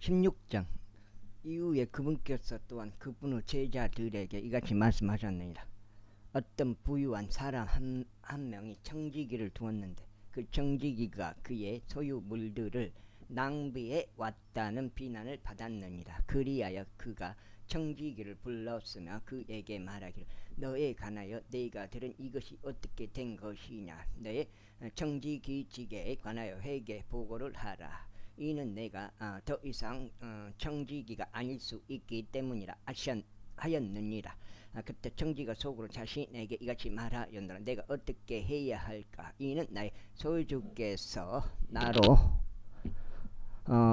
16장 이후에 그분께서 또한 그분의 제자들에게 이같이 말씀하셨느니라. 어떤 부유한 사람 한 명이 청지기를 두었는데 그 청지기가 그의 소유물들을 낭비해 왔다는 비난을 받았느니라. 그리하여 그가 청지기를 불렀으며 그에게 말하기를 너에 관하여 내가 들은 이것이 어떻게 된 것이냐. 너의 청지기직에 관하여 회개 보고를 하라. 이는 내가 더 이상 청지기가 아닐 수 있기 때문이라 하였느니라. 그때 청지가 속으로 자신에게 이같이 말하였노라. 내가 어떻게 해야 할까? 이는 나의 소유주께서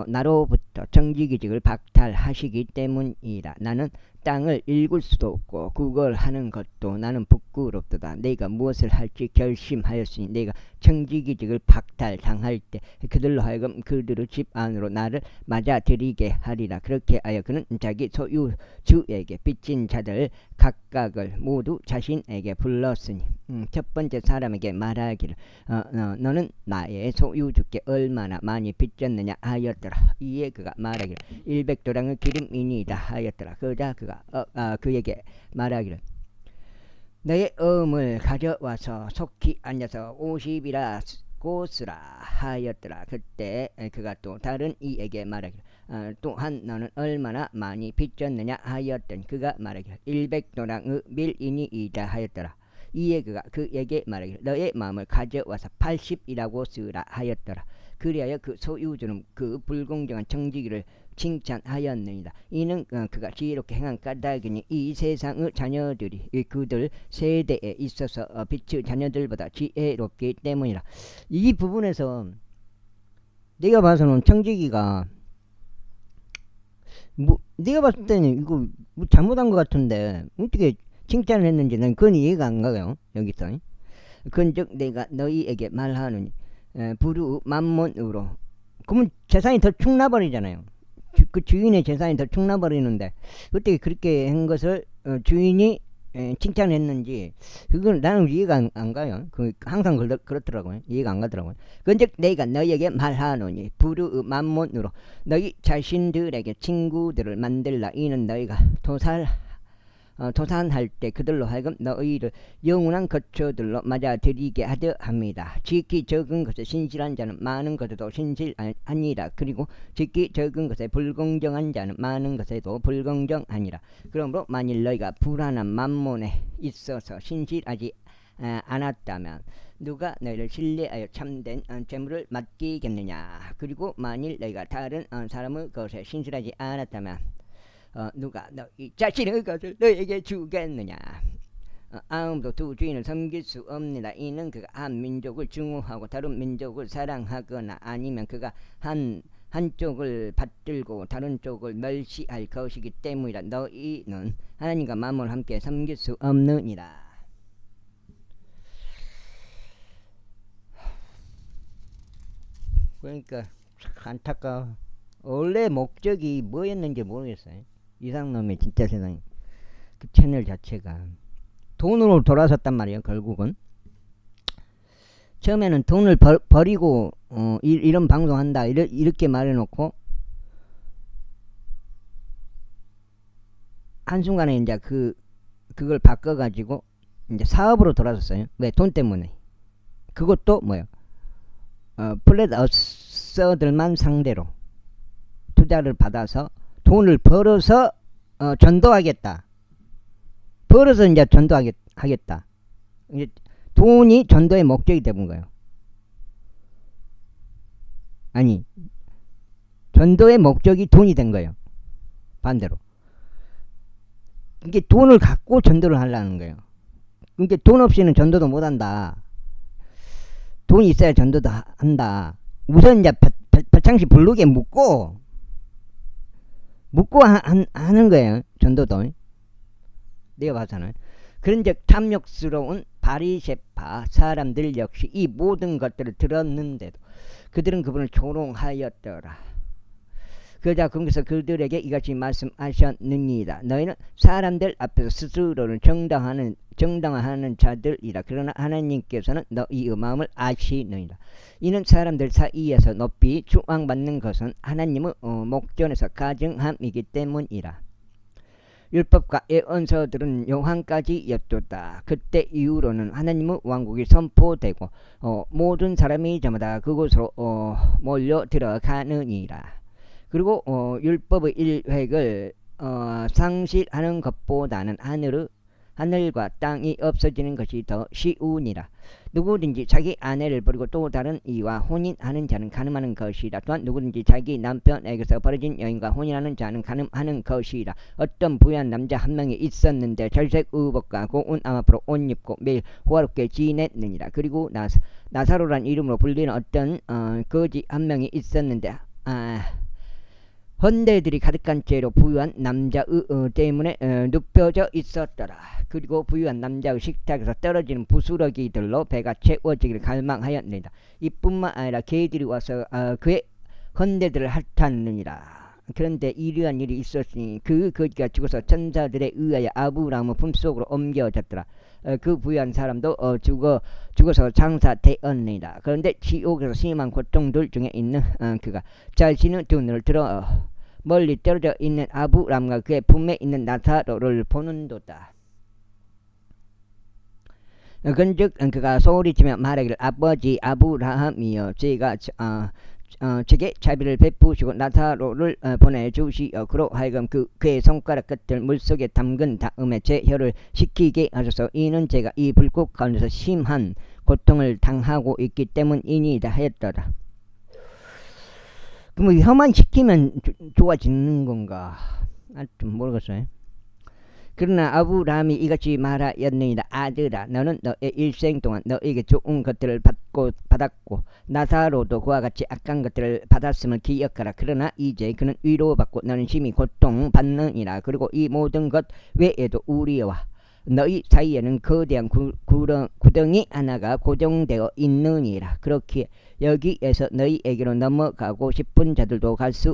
나로부터 청지기직을 박탈하시기 때문이라. 나는 땅을 읽을 수도 없고 그걸 하는 것도 나는 부끄럽도다. 내가 무엇을 할지 결심하였으니 내가 청지기직을 박탈당할 때 그들로 하여금 그들의 집 안으로 나를 맞아들이게 하리라. 그렇게 하여 그는 자기 소유주에게 빚진 자들 각각을 모두 자신에게 불렀으니 첫 번째 사람에게 말하기를 너는 나의 소유주께 얼마나 많이 빚졌느냐 하였더라. 이에 그가 말하기를 100도랑의 기름이니이다 하였더라. 그러자 그가 그에게 말하기를 너의 음을 가져와서 속히 앉아서 50이라 고스라 하였더라. 그때 그가 또 다른 이에게 말하기를 또한 너는 얼마나 많이 빚졌느냐 하였더니 그가 말하기를 100도랑의 밀이니이다 하였더라. 이에 그가 그에게 말하기를 너의 마음을 가져와서 80이라고 쓰라 하였더라. 그리하여 그 소유주는 그 불공정한 청지기를 칭찬하였느니라. 이는 그가 지혜롭게 행한 까닭이니 이 세상의 자녀들이 그들 세대에 있어서 빛의 자녀들보다 지혜롭기 때문이라. 이 부분에서 내가 봐서는 청지기가 내가 봤을 때는 이거 잘못한 것 같은데 어떻게 칭찬을 했는지 난 그건 이해가 안 가요. 여기서 그런즉 내가 너희에게 말하노니 부르 만몬으로 그러면 재산이 더 축나버리잖아요. 그 주인의 재산이 더 축나버리는데 어떻게 그렇게 한 것을 주인이 칭찬했는지 그건 나는 이해가 안 가요. 항상 그렇더라고요. 이해가 안 가더라고요. 그런즉 내가 너희에게 말하노니 부르 만몬으로 너희 자신들에게 친구들을 만들라. 이는 너희가 도산할 때 그들로 하여금 너희를 영원한 거처들로 맞아들이게 하려 합니다. 지극히 적은 것에 신실한 자는 많은 것에도 신실하니라. 그리고 지극히 적은 것에 불공정한 자는 많은 것에도 불공정하니라. 그러므로 만일 너희가 불안한 만몬에 있어서 신실하지 않았다면 누가 너희를 신뢰하여 참된 재물을 맡기겠느냐. 그리고 만일 너희가 다른 사람의 것에 신실하지 않았다면 누가 너희 자신의 것을 너에게 주겠느냐. 아무도 두 주인을 섬길 수 없느니라. 이는 그가 한 민족을 증오하고 다른 민족을 사랑하거나 아니면 그가 한쪽을 받들고 다른 쪽을 멸시할 것이기 때문이라. 너희는 하나님과 마음을 함께 섬길 수 없느니라. 그러니까 안타까워. 원래 목적이 뭐였는지 모르겠어요. 이상놈의 진짜 세상에 그 채널 자체가 돈으로 돌아섰단 말이에요. 결국은 처음에는 돈을 버리고 이런 방송한다 이렇게 말해놓고 한순간에 이제 그걸 바꿔가지고 이제 사업으로 돌아섰어요. 왜? 돈 때문에. 그것도 뭐예요? 플랫어서들만 상대로 투자를 받아서 돈을 벌어서 전도하겠다. 벌어서 이제 전도하겠다. 이제 돈이 전도의 목적이 되는 거예요. 아니, 전도의 목적이 돈이 된 거예요. 반대로. 이게 돈을 갖고 전도를 하려는 거예요. 그러니까 돈 없이는 전도도 못 한다. 돈이 있어야 전도도 한다. 우선 이제 배창시 블록에 묻고 하는 거예요. 전도도. 내가 봐서는. 그런즉 탐욕스러운 바리새파 사람들 역시 이 모든 것들을 들었는데도 그들은 그분을 조롱하였더라. 그러자 그래서 그들에게 이같이 말씀하셨느니라. 너희는 사람들 앞에서 스스로를 정당화하는 자들이라. 그러나 하나님께서는 너희의 마음을 아시느니라. 이는 사람들 사이에서 높이 추앙받는 것은 하나님의 목전에서 가증함이기 때문이라. 율법과 예언서들은 요한까지였도다. 그때 이후로는 하나님의 왕국이 선포되고 모든 사람이 저마다 그곳으로 몰려 들어가느니라. 그리고 율법의 일획을 상실하는 것보다는 하늘과 땅이 없어지는 것이 더 쉬우니라. 누구든지 자기 아내를 버리고 또 다른 이와 혼인하는 자는 간음하는 것이라. 또한 누구든지 자기 남편에게서 버려진 여인과 혼인하는 자는 간음하는 것이라. 어떤 부유한 남자 한 명이 있었는데 절색 의복과 고운 암 앞으로 옷 입고 매일 호화롭게 지냈느니라. 그리고 나사로란 이름으로 불리는 어떤 거지 한 명이 있었는데 헌대들이 가득한 채로 부유한 남자의 때문에 눕혀져 있었더라. 그리고 부유한 남자의 식탁에서 떨어지는 부스러기들로 배가 채워지기를 갈망하였느니라. 이뿐만 아니라 개들이 와서 그의 헌대들을 핥았느니라. 그런데 이러한 일이 있었으니 그 거지가 죽어서 천사들에 의하여 아브라함의 품속으로 옮겨졌더라. 그 부유한 사람도 죽어서 장사되었느니라. 그런데 지옥에서 심한 고통들 중에 있는 그가 자신의 두 눈을 들어 멀리 떨어져 있는 아브람과 그의 품에 있는 나사로를 보는도다. 그런즉 그가 소리치며 말하기를 아버지 아브라함이여 제게 자비를 베푸시고 나사로를 보내주시어 그로 하여금 그의 손가락 끝을 물속에 담근 다음에 제 혀를 식히게 하소서. 이는 제가 이 불꽃 가운데서 심한 고통을 당하고 있기 때문이니이다 하였더라. 그럼 혀만 식히면 좋아지는 건가? 좀 모르겠어요. 그러나 아브라함이 이같이 말하였느니라. 아들아, 너는 너의 일생 동안 너에게 좋은 것들을 받았고 나사로도 그와 같이 악한 것들을 받았음을 기억하라. 그러나 이제 그는 위로받고 너는 심히 고통받느니라. 그리고 이 모든 것 외에도 우리와 너희 사이에는 거대한 구덩이 하나가 고정되어 있느니라. 그렇기에 여기에서 너희에게로 넘어가고 싶은 자들도 갈 수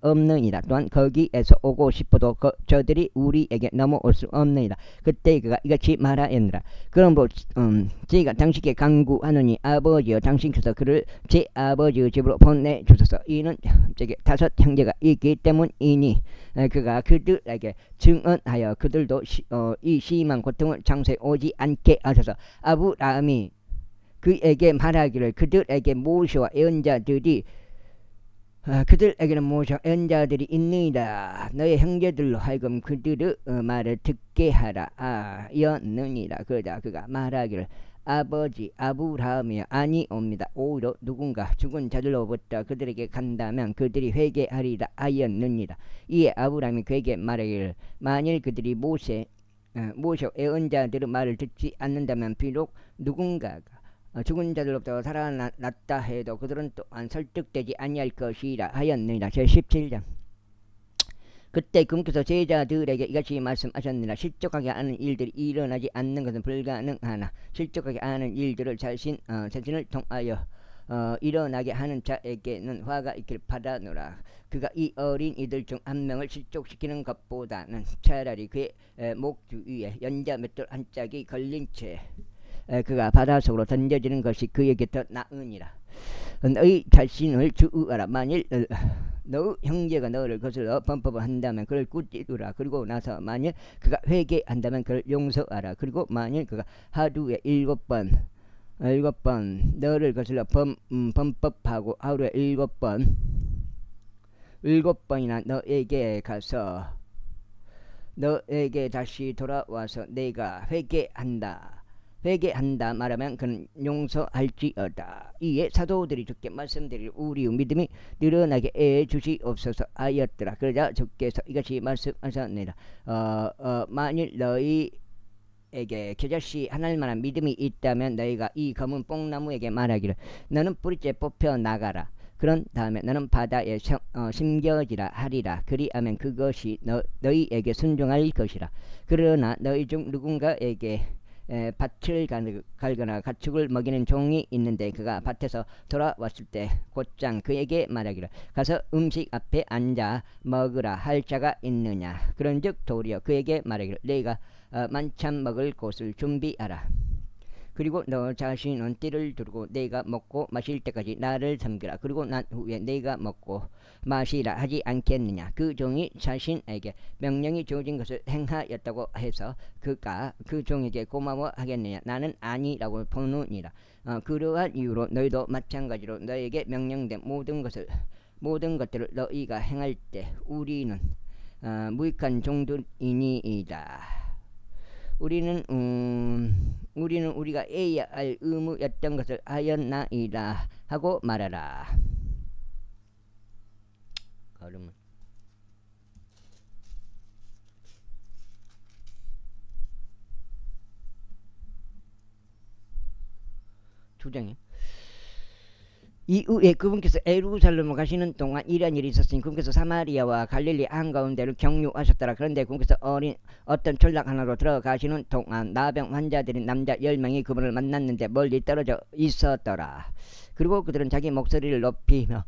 없느니라. 또한 거기에서 오고 싶어도 저들이 우리에게 넘어올 수 없느니라. 그때 그가 이같이 말하였느니라. 그러므로 제가 당신께 간구하노니 아버지여 당신께서 그를 제 아버지의 집으로 보내주소서. 이는 제게 5 형제가 있기 때문이니 그가 그들에게 증언하여 그들도 이 심한 고통을 장소에 오지 않게 하소서. 아브라함이 그에게 말하기를 그들에게는 모세와 예언자들이 있느니라. 너의 형제들로 하여금 그들의 말을 듣게 하라 였느니라. 그러자 그가 말하기를 아버지 아브라함이여 아니옵니다. 오히려 누군가 죽은 자들로부터 그들에게 간다면 그들이 회개하리라 하였느니라. 이에 아브라함이 그에게 말하기를 만일 그들이 모세와 예언자들의 말을 듣지 않는다면 비록 누군가가 죽은 자들로부터 살아났다 해도 그들은 또한 설득되지 아니할 것이라 하였느니라. 제17장. 그때 그분께서 제자들에게 이같이 말씀하셨느니라. 실족하게 하는 일들이 일어나지 않는 것은 불가능하나 실족하게 하는 일들을 자신을 통하여 일어나게 하는 자에게는 화가 있기를 바라노라. 그가 이 어린 이들 중 한 명을 실족시키는 것보다는 차라리 그의 목 주위에 연자 맷돌 한 짝이 걸린 채 그가 바닷속으로 던져지는 것이 그에게 더 나으니라. 너희 자신을 주의하라. 만일 너의 형제가 너를 거슬러 범법을 한다면 그를 꾸짖으라. 그리고 나서 만일 그가 회개한다면 그를 용서하라. 그리고 만일 그가 하루에 7번 너를 거슬러 범법하고 하루에 7번이나 너에게 가서 너에게 다시 돌아와서 내가 회개한다 말하면 그는 용서할지어다. 이에 사도들이 주께 말씀드리기를 우리의 믿음이 늘어나게 해 주시옵소서 하였더라. 그러자 주께서 이같이 말씀하셨느니라. 만일 너희에게 겨자씨 하나만한 믿음이 있다면 너희가 이 검은 뽕나무에게 말하기를 너는 뿌리째 뽑혀 나가라. 그런 다음에 너는 바다에 심겨지라 하리라. 그리하면 그것이 너희에게 순종할 것이라. 그러나 너희 중 누군가에게 밭을 갈거나 가축을 먹이는 종이 있는데 그가 밭에서 돌아왔을 때 곧장 그에게 말하기를 가서 음식 앞에 앉아 먹으라 할 자가 있느냐. 그런즉 도리어 그에게 말하기를 내가 만찬 먹을 곳을 준비하라. 그리고 너 자신은 띠를 두르고 내가 먹고 마실 때까지 나를 섬기라. 그리고 난 후에 내가 먹고 마시라 하지 않겠느냐. 그 종이 자신에게 명령이 주어진 것을 행하였다고 해서 그가 그 종에게 고마워하겠느냐. 나는 아니라고 보느니라. 그러한 이유로 너희도 마찬가지로 너에게 명령된 모든 것들을 너희가 행할 때 우리는 무익한 종들이니이다. 우리는 우리가 해야 할 의무였던 것을 하였나이다 하고 말하라. 걸음은 두 장이요. 이후에 그분께서 예루살렘을 가시는 동안 이런 일이 있었으니 그분께서 사마리아와 갈릴리 한가운데를 경유하셨더라. 그런데 그분께서 어떤 전락 하나로 들어가시는 동안 나병 환자들인 남자 10명이 그분을 만났는데 멀리 떨어져 있었더라. 그리고 그들은 자기 목소리를 높이며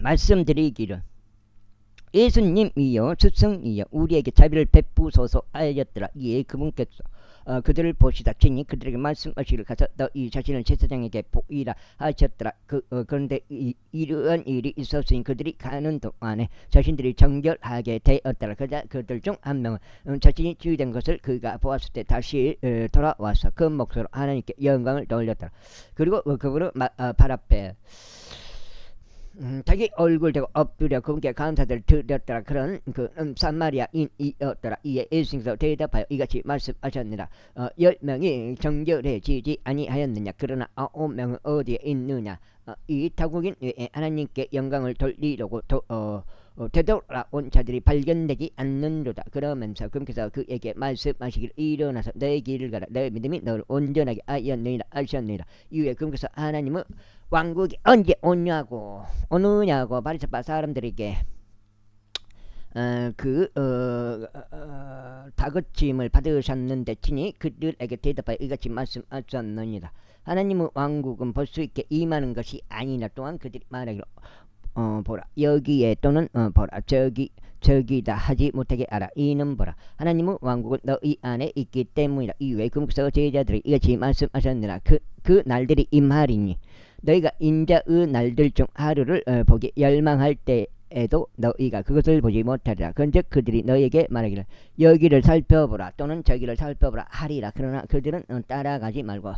말씀드리기를 예수님이여 스승이여 우리에게 자비를 베푸소서 하였더라. 이에 그분께서 그들을 보시다 친히 그들에게 말씀하시기를 가서 너희 자신을 제사장에게 보이라 하셨더라. 그런데 이러한 일이 있었으니 그들이 가는 동안에 자신들이 정결하게 되었더라. 그러자 그들 중 한 명은 자신이 지휘된 것을 그가 보았을 때 다시 돌아와서 그 목소리로 하나님께 영광을 돌렸더라. 그리고 그분은 발 앞에 자기 얼굴 대고 엎드려 그분께 감사를 드렸더라. 그런 사마리아인이었더라. 이에 예수님께서 대답하여 이같이 말씀하셨느라 10명이 정결해지지 아니하였느냐. 그러나 9명은 어디에 있느냐. 이 타국인 외에 하나님께 영광을 돌리려고 되돌아온 자들이 발견되지 않는도다. 그러면서 그분께서 그에게 말씀하시기를 일어나서 너의 길을 가라. 너의 믿음이 너를 온전하게 하였느니라 하셨느니라. 이후에 그분께서 하나님은 왕국이 언제 오느냐고 바리새파 사람들에게 다그침을 받으셨는데 친히 그들에게 대답하여 이같이 말씀하셨느니라. 하나님의 왕국은 볼 수 있게 임하는 것이 아니라 또한 그들이 말하기로 보라 여기에 또는 보라 저기다 하지 못하게 알아. 이는 보라 하나님의 왕국은 너희 안에 있기 때문이라. 이외에 그분께서 제자들이 이같이 말씀하셨느니라. 그 날들이 임하리니 너희가 인자의 날들 중 하루를 보기 열망할 때에도 너희가 그것을 보지 못하리라. 그런즉 그들이 너희에게 말하기를 여기를 살펴보라 또는 저기를 살펴보라 하리라. 그러나 그들은 따라가지 말고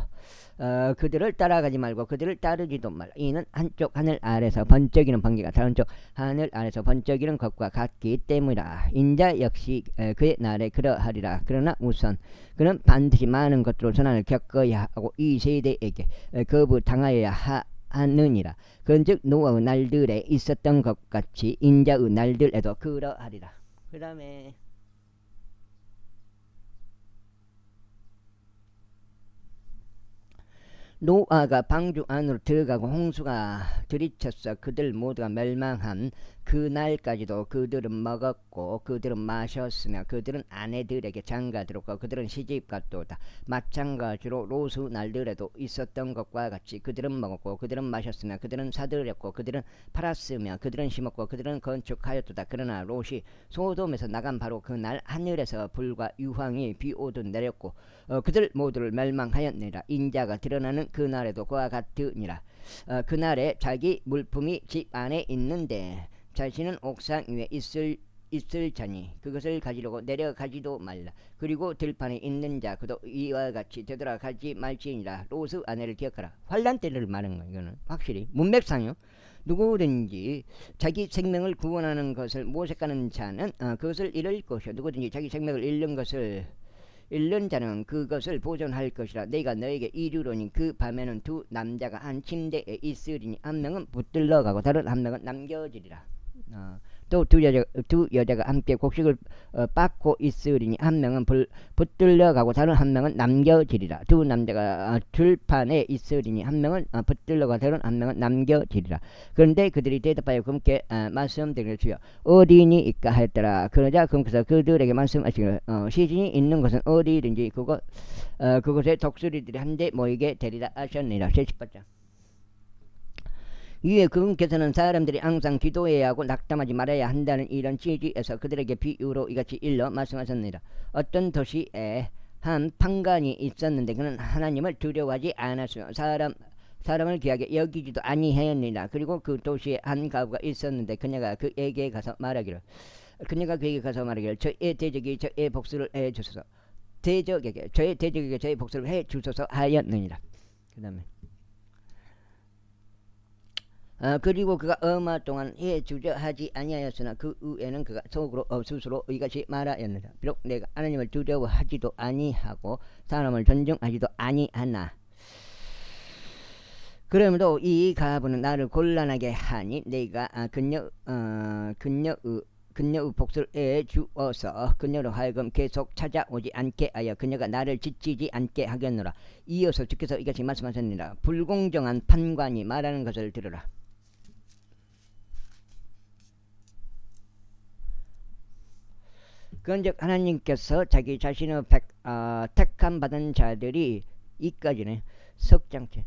그들을 따르지도 말라. 이는 한쪽 하늘 아래서 번쩍이는 번개가 다른 쪽 하늘 아래서 번쩍이는 것과 같기 때문이라. 인자 역시 그의 날에 그러하리라. 그러나 우선 그는 반드시 많은 것으로 선한을 겪어야 하고 이 세대에게 거부당하여야 하느니라. 그런즉 노아의 날들에 있었던 것 같이 인자의 날들에도 그러하리라. 그 다음에 노아가 방주 안으로 들어가고 홍수가 들이쳤어 그들 모두가 멸망한 그날까지도 그들은 먹었고 그들은 마셨으며 그들은 아내들에게 장가들었고 그들은 시집갔도다. 마찬가지로 롯의 날들에도 있었던 것과 같이 그들은 먹었고 그들은 마셨으며 그들은 사들였고 그들은 팔았으며 그들은 심었고 그들은 건축하였도다. 그러나 롯이 소돔에서 나간 바로 그날 하늘에서 불과 유황이 비오듯 내렸고 그들 모두를 멸망하였느니라. 인자가 드러나는 그날에도 그와 같으니라. 그날에 자기 물품이 집 안에 있는데 자신은 옥상 위에 있을 자니 그것을 가지려고 내려가지도 말라. 그리고 들판에 있는 자 그도 이와 같이 되돌아가지 말지니라. 롯의 아내를 기억하라. 환난 때를 말하는 거예요. 이거는 확실히 문맥상요. 누구든지 자기 생명을 구원하는 것을 모색하는 자는 그것을 잃을 것이요 누구든지 자기 생명을 잃는 자는 그것을 보존할 것이라. 내가 너에게 이르노니 그 밤에는 두 남자가 한 침대에 있으리니 한 명은 붙들러 가고 다른 한 명은 남겨지리라. 또 두 여자가 함께 곡식을 빻고 있으리니 한 명은 붙들려 가고 다른 한 명은 남겨지리라. 두 남자가 들판에 있으리니 한 명은 붙들려 가고 다른 한 명은 남겨지리라. 그런데 그들이 대답하여 그분께 말씀드리기를 주여 어디니이까 하였더라. 그러자 그분께서 그들에게 말씀하시기를 시신이 있는 곳은 어디든지 그곳에 독수리들이 한데 모이게 되리라 하셨느니라. 제18장. 이에 그분께서는 사람들이 항상 기도해야 하고 낙담하지 말아야 한다는 이런 취지에서 그들에게 비유로 이같이 일러 말씀하셨느니라. 어떤 도시에 한 판관이 있었는데 그는 하나님을 두려워하지 않았으며 사람을 귀하게 여기지도 아니하였느니라. 그리고 그 도시에 한 가부가 있었는데 그녀가 그에게 가서 말하기를 저의 대적이 저의 복수를 해 주소서. 저의 대적에게 저의 복수를 해 주소서 하였느니라. 그 다음에 그리고 그가 얼마 동안 해주려 하지 아니하였으나 그 후에는 그가 속으로 스스로 이같이 말하였느니라. 비록 내가 하나님을 두려워하지도 아니하고 사람을 존중하지도 아니하나 그러므로 이 가부는 나를 곤란하게 하니 내가 그녀의 복수를 해 주어서 그녀로 하여금 계속 찾아오지 않게 하여 그녀가 나를 지치지 않게 하겠노라. 이어서 주께서 이같이 말씀하셨느니라. 불공정한 판관이 말하는 것을 들으라. 그런즉 하나님께서 자기 자신의 택함 받은 자들이 이까지네 석장째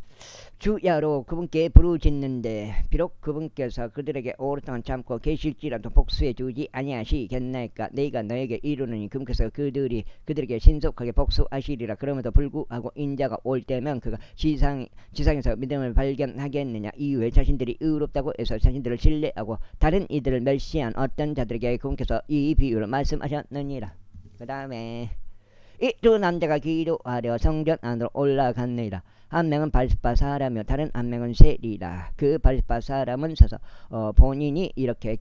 주야로 그분께 부르짖는데 비록 그분께서 그들에게 오랫동안 참고 계실지라도 복수해 주지 아니하시겠나이까. 내가 너에게 이르노니 그분께서 그들에게 신속하게 복수하시리라. 그럼에도 불구하고 인자가 올 때면 그가 지상에서 믿음을 발견하겠느냐. 이후에 자신들이 의롭다고 해서 자신들을 신뢰하고 다른 이들을 멸시한 어떤 자들에게 그분께서 이 비유를 말씀하셨느니라. 그 다음에 이 두 남자가 기도하려 성전 안으로 올라갔느니라. 한 명은 바리새파 사람이요 다른 한 명은 세리라. 그 바리새파 사람은 서서 본인이 이렇게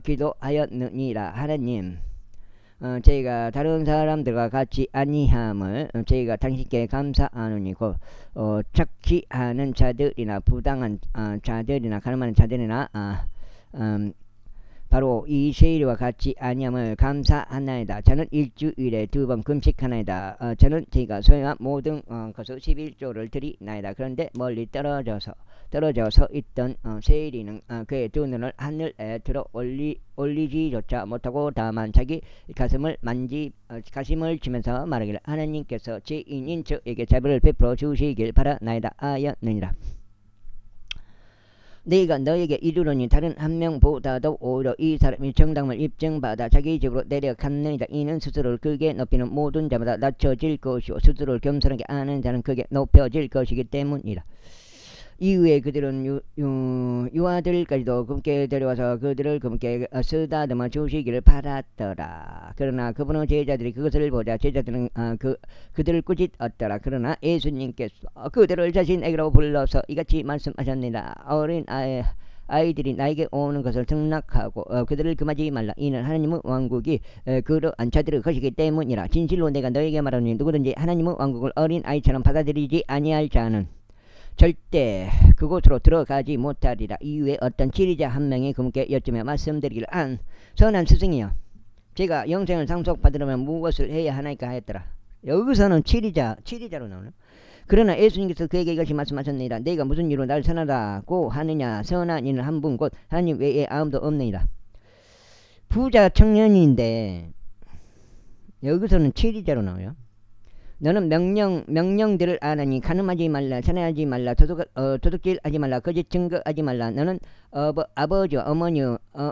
기도하였느니라. 하나님, 저희가 다른 사람들과 같이 아니함을 저희가 당신께 감사하노니 곧 착취하는 자들이나 부당한 자들이나 가늠하는 자들이나 바로 이 세리와 같이 아니함을 감사하나이다. 저는 일주일에 2번 금식하나이다. 저는 제가 소유한 모든 것을 11조를 드리나이다. 그런데 멀리 떨어져서 있던 세리는 그의 두 눈을 하늘에 들어 올리지조차 못하고 다만 자기 가슴을 치면서 말하기를 하나님께서 죄인인 저에게 자비를 베풀어 주시길 바라나이다 하였느니라. 내가 너에게 이르노니 다른 한 명보다도 오히려 이 사람이 정당을 입증받아 자기 집으로 내려갔느니라. 이는 스스로를 크게 높이는 모든 자마다 낮춰질 것이요 스스로를 겸손하게 아는 자는 크게 높여질 것이기 때문이라. 이후에 그들은 유아들까지도 그분께 데려와서 그들을 그분께 쓰다듬어 주시기를 바랐더라. 그러나 그분의 제자들이 그것을 보자 제자들은 그들을 꾸짖었더라. 그러나 예수님께서 그들을 자신에게로 불러서 이같이 말씀하셨느니라. 어린 아이들이 나에게 오는 것을 등락하고 그들을 금하지 말라. 이는 하나님의 왕국이 그러한 자들의 것이기 때문이라. 진실로 내가 너에게 말하노니 누구든지 하나님의 왕국을 어린 아이처럼 받아들이지 아니할 자는 절대 그곳으로 들어가지 못하리라. 이후에 어떤 지리자 한 명이 그분께 여쭈며 말씀드리기를 선한 스승이여 제가 영생을 상속받으려면 무엇을 해야 하나이까 하였더라. 여기서는 지리자로 나오네. 그러나 예수님께서 그에게 이것이 말씀하셨느니라. 내가 무슨 이유로 날 선하다고 하느냐. 선한 이는 한 분 곧 하나님 외에 아무도 없느니라. 부자 청년인데 여기서는 지리자로 나와요. 너는 명령들을 아나니 가늠하지 말라, 살인하지 말라, 도둑질하지 말라, 거짓 증거하지 말라. 너는 아버지와 어머니,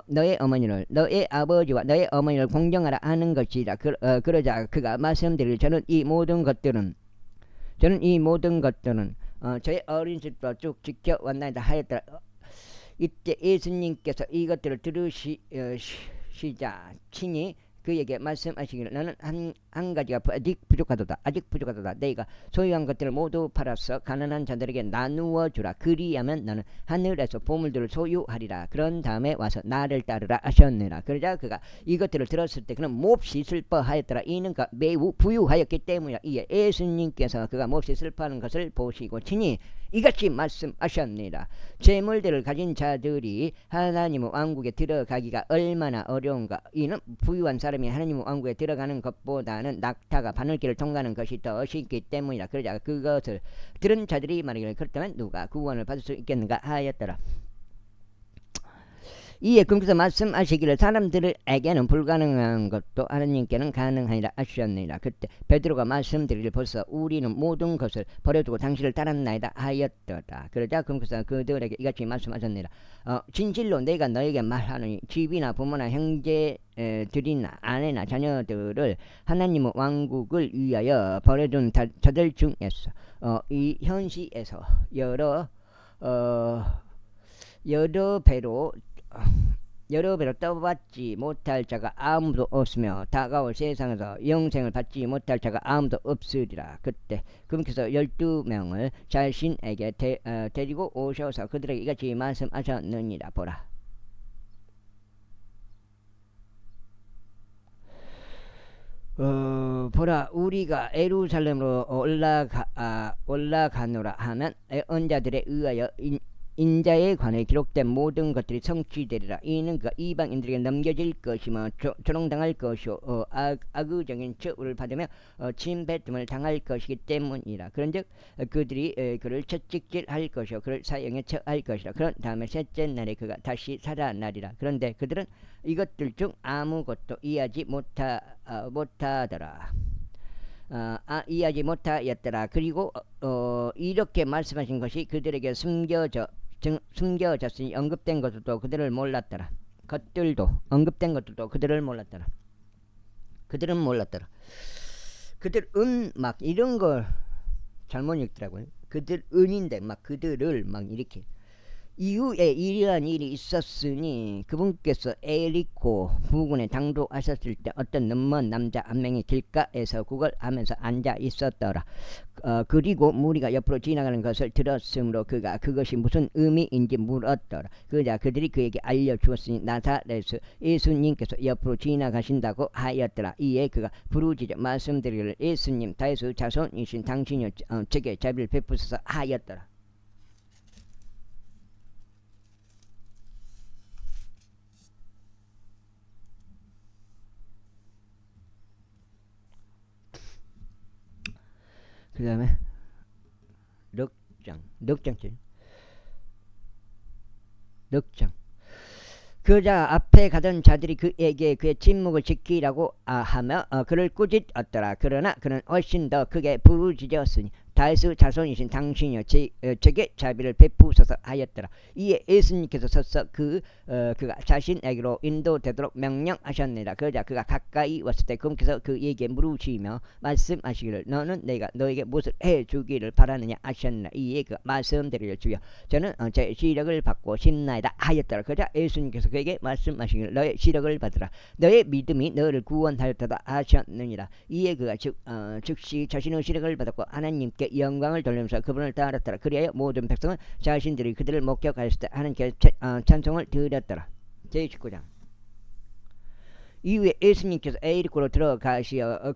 너의 아버지와 너의 어머니를 공경하라 하는 것이라. 그러자 그가 말씀드릴 저는 이 모든 것들은 저의 어린 시절부터 쭉 지켜왔나이다 하였더라. 이때 예수님께서 이것들을 들으시자 친히 그에게 말씀하시기를 너는 한 가지가 아직 부족하도다. 내가 소유한 것들을 모두 팔아서 가난한 자들에게 나누어 주라. 그리하면 너는 하늘에서 보물들을 소유하리라. 그런 다음에 와서 나를 따르라 하셨느라. 그러자 그가 이것들을 들었을 때 그는 몹시 슬퍼하였더라. 이는 그가 매우 부유하였기 때문이라. 이에 예수님께서 그가 몹시 슬퍼하는 것을 보시고 친히 이같이 말씀하셨느니라. 재물들을 가진 자들이 하나님의 왕국에 들어가기가 얼마나 어려운가. 이는 부유한 사람이 하나님의 왕국에 들어가는 것보다는 낙타가 바늘길을 통과하는 것이 더 쉽기 때문이라. 그러자 그것을 들은 자들이 말하기를 그렇다면 누가 구원을 받을 수 있겠는가 하였더라. 이에 그께서 말씀하시기를 사람들에게는 불가능한 것도 하나님께는 가능하니라 하셨느니라. 그때 베드로가 말씀드리기를 벌써 우리는 모든 것을 버려두고 당신을 따랐나이다 하였더라. 그러자 그께서 그들에게 이같이 말씀하셨느니라. 진실로 내가 너에게 말하노니 집이나 부모나 형제들이나 아내나 자녀들을 하나님의 왕국을 위하여 버려둔 자들 중에서 이 현시에서 여러 배로 떠받지 못할 자가 아무도 없으며 다가올 세상에서 영생을 받지 못할 자가 아무도 없으리라. 그때 그분께서 12명을 자신에게 데리고 오셔서 그들에게 이같이 말씀하셨느니라. 보라 우리가 예루살렘으로 올라가노라 하면 언자들에 의하여 인자에 관해 기록된 모든 것들이 성취되리라. 이는 그 이방인들에게 넘겨질 것이며 조롱당할 것이요 악의적인 처우를 받으며 침뱉음을 당할 것이기 때문이라. 그런즉 그들이 그를 채찍질할 것이요 그를 사형에 처할 것이라. 그런 다음에 셋째 날에 그가 다시 살아나리라. 그런데 그들은 이것들 중 아무것도 이해하지 못하더라. 이해하지 못하였더라. 그리고 이렇게 말씀하신 것이 그들에게 숨겨졌으니 언급된 것들도 그들을 몰랐더라. 언급된 것들도 그들을 몰랐더라. 그들은 몰랐더라. 그들은 막 이런 걸 잘못 읽더라고요. 그들은인데 막 그들을 막 이렇게 이후에 이러한 일이 있었으니 그분께서 에리코 부근에 당도하셨을 때 어떤 눈먼 남자 한 명이 길가에서 구걸하면서 앉아 있었더라. 그리고 무리가 옆으로 지나가는 것을 들었으므로 그가 그것이 무슨 의미인지 물었더라. 그러자 그들이 그에게 알려주었으니 나사렛에서 예수님께서 옆으로 지나가신다고 하였더라. 이에 그가 부르짖어 말씀드리기를 예수님 다윗의 자손이신 당신이 제게 자비를 베푸소서 하였더라. 그 다음에 넉장 그자 앞에 가던 자들이 그에게 그의 침묵을 지키라고 하며 그를 꾸짖었더라. 그러나 그는 훨씬 더 크게 부르짖었으니 다윗의 자손이신 당신이여 제게 자비를 베푸소서 하였더라. 이에 예수님께서 서서 그가 자신에게로 인도되도록 명령하셨느니라. 그러자 그가 가까이 왔을 때 그분께서 그에게 물으시며 말씀하시기를 너는 내가 너에게 무엇을 해주기를 바라느냐 하셨느니라. 이에 그가 말씀드리기를 주여 저는 제 시력을 받고 싶나이다 하였더라. 그러자 예수님께서 그에게 말씀하시기를 너의 시력을 받으라. 너의 믿음이 너를 구원하였다 하셨느니라. 이에 그가 즉시 자신의 시력을 받았고 하나님께 영광을 돌리면서 그분을 따랐더라. 그리하여 모든 백성은 자신들이 그들을 목격하였을 때 하나님께 찬송을 드렸더라. 제19장 이후에 예수님께서 에리코로 들어가시어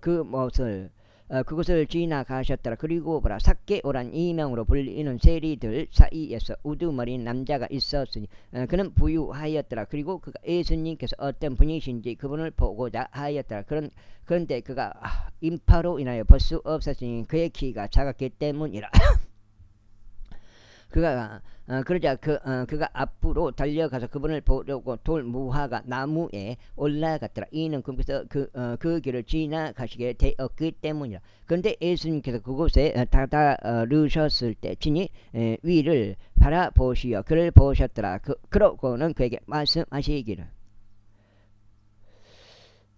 그곳을 지나가셨더라. 그리고 보라 삭개오란 이명으로 불리는 세리들 사이에서 우두머리인 남자가 있었으니 그는 부유하였더라. 그리고 그가 예수님께서 어떤 분이신지 그분을 보고자 하였더라. 그런데 그가 인파로 인하여 볼 수 없었으니 그의 키가 작았기 때문이라. 그러자 그가 앞으로 달려가서 그분을 보려고 돌 무화과 나무에 올라갔더라. 이는 그분께서 그 길을 지나가시게 되었기 때문이라. 그런데 예수님께서 그곳에 다다르셨을 때 친히 위를 바라보시어 그를 보셨더라. 그러고는 그에게 말씀하시기를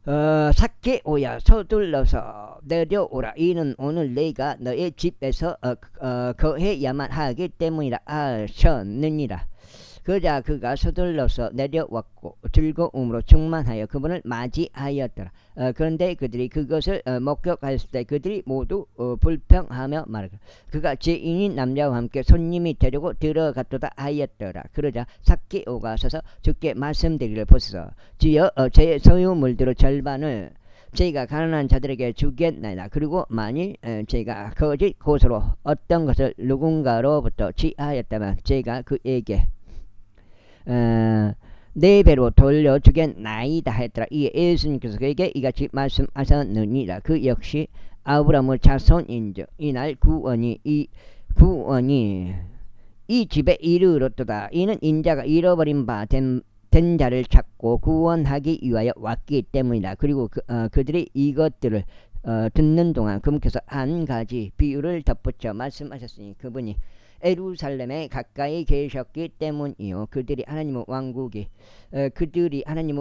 삭개오야 서둘러서 내려오라. 이는 오늘 내가 너의 집에서 거해야만 하기 때문이라 하셨느니라. 그자 그가 서둘러서 내려왔고 즐거움으로 충만하여 그분을 맞이하였더라. 그런데 그들이 그것을 목격하였을 때 그들이 모두 불평하며 말하기를 그가 죄인인 남자와 함께 손님이 되려고 들어갔도다 하였더라. 그러자 삭개오가 서서 주께 말씀드리기를 보소서. 주여 제 소유물들의 절반을 저희가 가난한 자들에게 주겠나이다. 그리고 만일 저희가 거짓 고소로 어떤 것을 누군가로부터 취하였다면 저희가 그에게 4배로 돌려주겠나이다 했더라. 이에 예수님께서 그에게 이같이 말씀하셨느니라. 그 역시 아브라함의 자손인즉 이날 구원이 이 집에 이르렀도다. 이는 인자가 잃어버린 바 된 자를 찾고 구원하기 위하여 왔기 때문이다. 그리고 그들이 이것들을 듣는 동안 그분께서 한 가지 비유를 덧붙여 말씀하셨으니 그분이 예루살렘에 가까이 계셨기 때문이요. 그들이 하나님의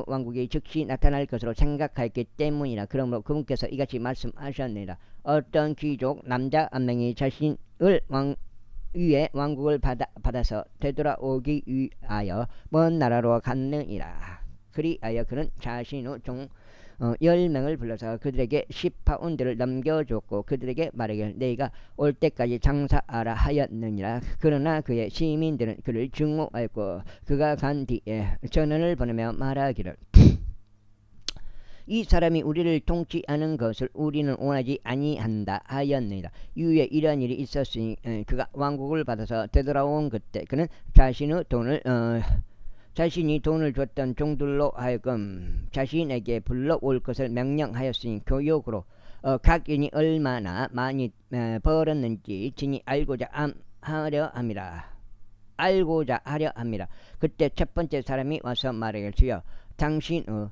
왕국이 즉시 나타날 것으로 생각하였기 때문이라. 그러므로 그분께서 이같이 말씀하셨느니라. 어떤 귀족 남자 한 명이 자신을 위에 왕국을 받아서 되돌아오기 위하여 먼 나라로 갔느니라. 그리하여 그는 자신의 종 10명을 불러서 그들에게 10파운드를 넘겨줬고 그들에게 말하기를 내가 올 때까지 장사하라 하였느니라. 그러나 그의 시민들은 그를 증오하였고 그가 간 뒤에 전원을 보내며 말하기를 이 사람이 우리를 통치하는 것을 우리는 원하지 아니한다 하였느니라. 이후에 이러한 일이 있었으니 그가 왕국을 받아서 되돌아온 그때 그는 자신이 돈을 줬던 종들로 하여금 자신에게 불러올 것을 명령하였으니 교역으로 각인이 얼마나 많이 벌었는지 진히 알고자 하려 함이라. 그때 첫 번째 사람이 와서 말하기를 주여 당신의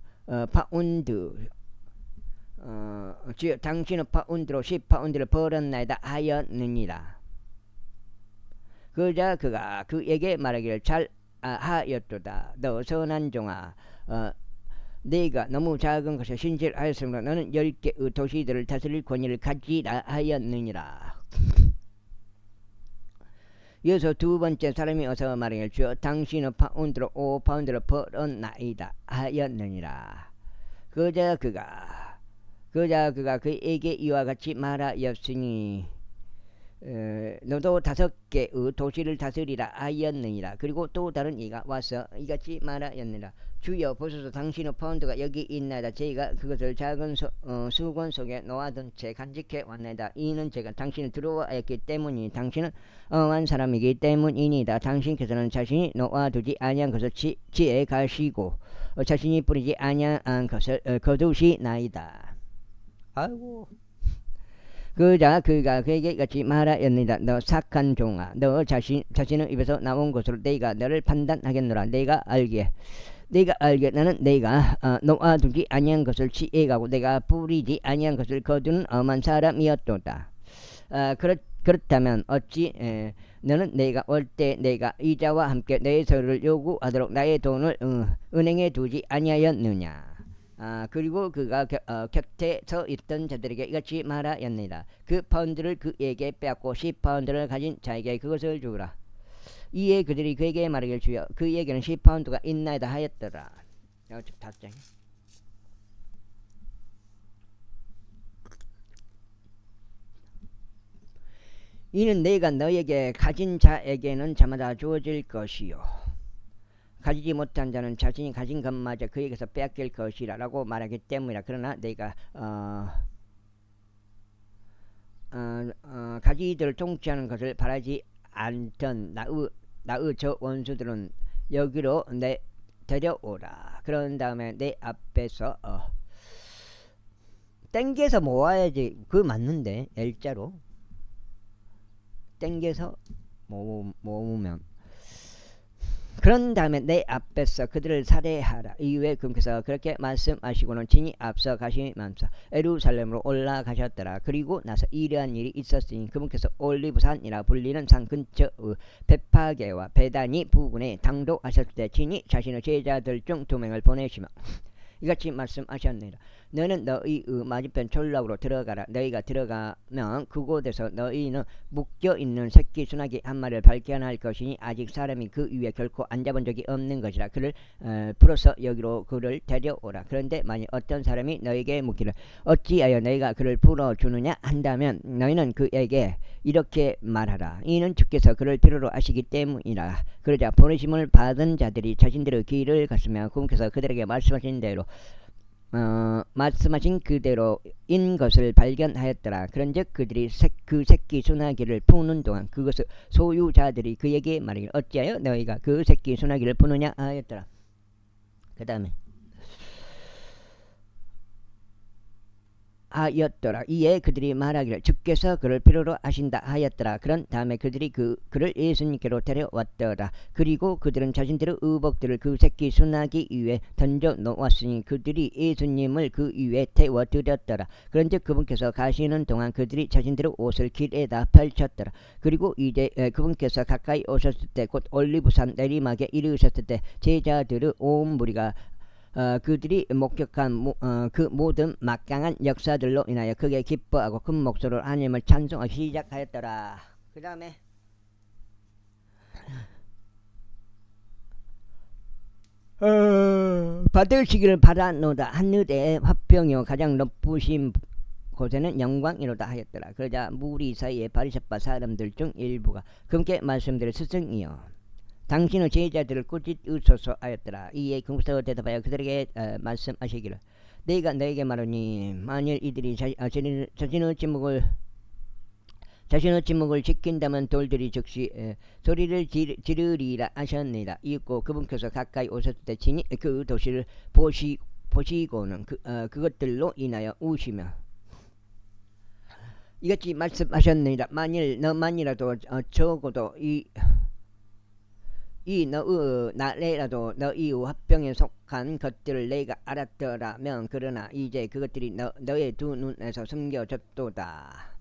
파운드로 10파운드를 벌었나이다 하였느니라. 그자 그가 그에게 말하기를 잘 하였도다. 너 선한 종아, 네가 너무 작은 것에 신실하였으므로 너는 10개의 도시들을 다스릴 권위를 가지라 하였느니라. 이어서 두 번째 사람이 어서 말하기를 주여 당신의 파운드로 5파운드를 벌었나이다 하였느니라. 그자 그가 그에게 이와 같이 말하였으니 너도 5개의 도시를 다스리라 하였느니라. 그리고 또 다른 이가 와서 이같이 말하였느니라. 주여 보소서 당신의 파운드가 여기 있나이다. 저희가 그것을 작은 수건 속에 놓아둔 채 간직해 왔나이다. 이는 제가 당신을 두려워하였기 때문이니 당신은 엄한 사람이기 때문이니다. 당신께서는 자신이 놓아두지 아니한 것을 지혜 가시고 자신이 뿌리지 아니한 것을 거두시나이다. 아이고. 그자 그가 그에게 같이 말하였느니라. 너 착한 종아, 너 자신의 입에서 나온 것으로 내가 너를 판단하겠노라. 내가 알기에 나는 내가 놓아두지 아니한 것을 지혜가고 내가 뿌리지 아니한 것을 거두는 엄한 사람이었도다. 그렇다면 어찌 너는 내가 올 때 내가 이자와 함께 내 서류를 요구하도록 나의 돈을 은행에 두지 아니하였느냐. 그리고 그가 곁에 서 있던 자들에게 이같이 말하였느니라. 그 파운드를 그에게 빼앗고 10파운드를 가진 자에게 그것을 주라. 이에 그들이 그에게 말하기를 주여 그에게는 10파운드가 있나이다 하였더라. 이는 내가 너에게 가진 자에게는 자마다 주어질 것이요 가지지 못한 자는 자신이 가진 것마저 그에게서 빼앗길 것이라 라고 말하기 때문이라. 그러나 내가 가지들을 통치하는 것을 바라지 않던 나의 저 원수들은 여기로 데려오라. 그런 다음에 내 앞에서 땡겨서 모아야지. 그거 맞는데 L자로 땡겨서 모으면 그런 다음에 내 앞에서 그들을 살해하라. 이후에 그분께서 그렇게 말씀하시고는 진히 앞서 가시면서 예루살렘으로 올라가셨더라. 그리고 나서 이러한 일이 있었으니 그분께서 올리브산이라 불리는 산 근처의 베파게와 베다니 부근에 당도하셨을 때 진히 자신의 제자들 중 2명을 보내시며 이같이 말씀하셨느니라. 너는 너희 맞은편 졸락으로 들어가라. 너희가 들어가면 그곳에서 너희는 묶여있는 새끼 수나기 한 마리를 발견할 것이니 아직 사람이 그 위에 결코 앉아본 적이 없는 것이라. 그를 풀어서 여기로 그를 데려오라. 그런데 만일 어떤 사람이 너에게 묻기를 어찌하여 너희가 그를 풀어주느냐 한다면 너희는 그에게 이렇게 말하라. 이는 주께서 그를 필요로 하시기 때문이라. 그러자 보내심을 받은 자들이 자신들의 길을 갔으며 그분께서 그들에게 말씀하신 그대로인 것을 발견하였더라. 그런즉 그들이 그 새끼 소나기를 푸는 동안 그것을 소유자들이 그에게 말하기를 어찌하여 너희가 그 새끼 소나기를 푸느냐 하였더라. 그 다음에 하였더라. 이에 그들이 말하기를 주께서 그를 필요로 하신다 하였더라. 그런 다음에 그들이 그를 예수님께로 데려왔더라. 그리고 그들은 자신들의 의복들을 그 새끼 수나기 위에 던져 놓았으니 그들이 예수님을 그 위에 태워드렸더라. 그런즉 그분께서 가시는 동안 그들이 자신들의 옷을 길에다 펼쳤더라. 그리고 이제 그분께서 가까이 오셨을 때 곧 올리브산 내리막에 이르셨을 때 제자들의 온 무리가 그들이 목격한 그 모든 막강한 역사들로 인하여 크게 기뻐하고 큰 목소리로 하나님을 찬송하기 시작하였더라. 그 다음에 받으시기를 바라노다. 하늘의 화평이요 가장 높으신 곳에는 영광이로다 하였더라. 그러자 무리 사이에 바리새파 사람들 중 일부가 그분께 말씀드릴 스승이요 당신의 제자들을 꾸짖으소서 하였더라. 이에 그분께서 대답하여 그들에게 말씀하시기를 내가 너에게 말하니 만일 이들이 자신의 침묵을 지킨다면 돌들이 즉시 소리를 지르리라 하셨느니라. 이윽고 그분께서 가까이 오셨을 때 친히 그 도시를 보시고는 그것들로 인하여 우시며 이같이 말씀하셨느니라. 만일이라도 적어도 이 너의 나래라도 너희 화병에 속한 것들을 내가 알았더라면 그러나 이제 그것들이 너의 두 눈에서 숨겨졌도다.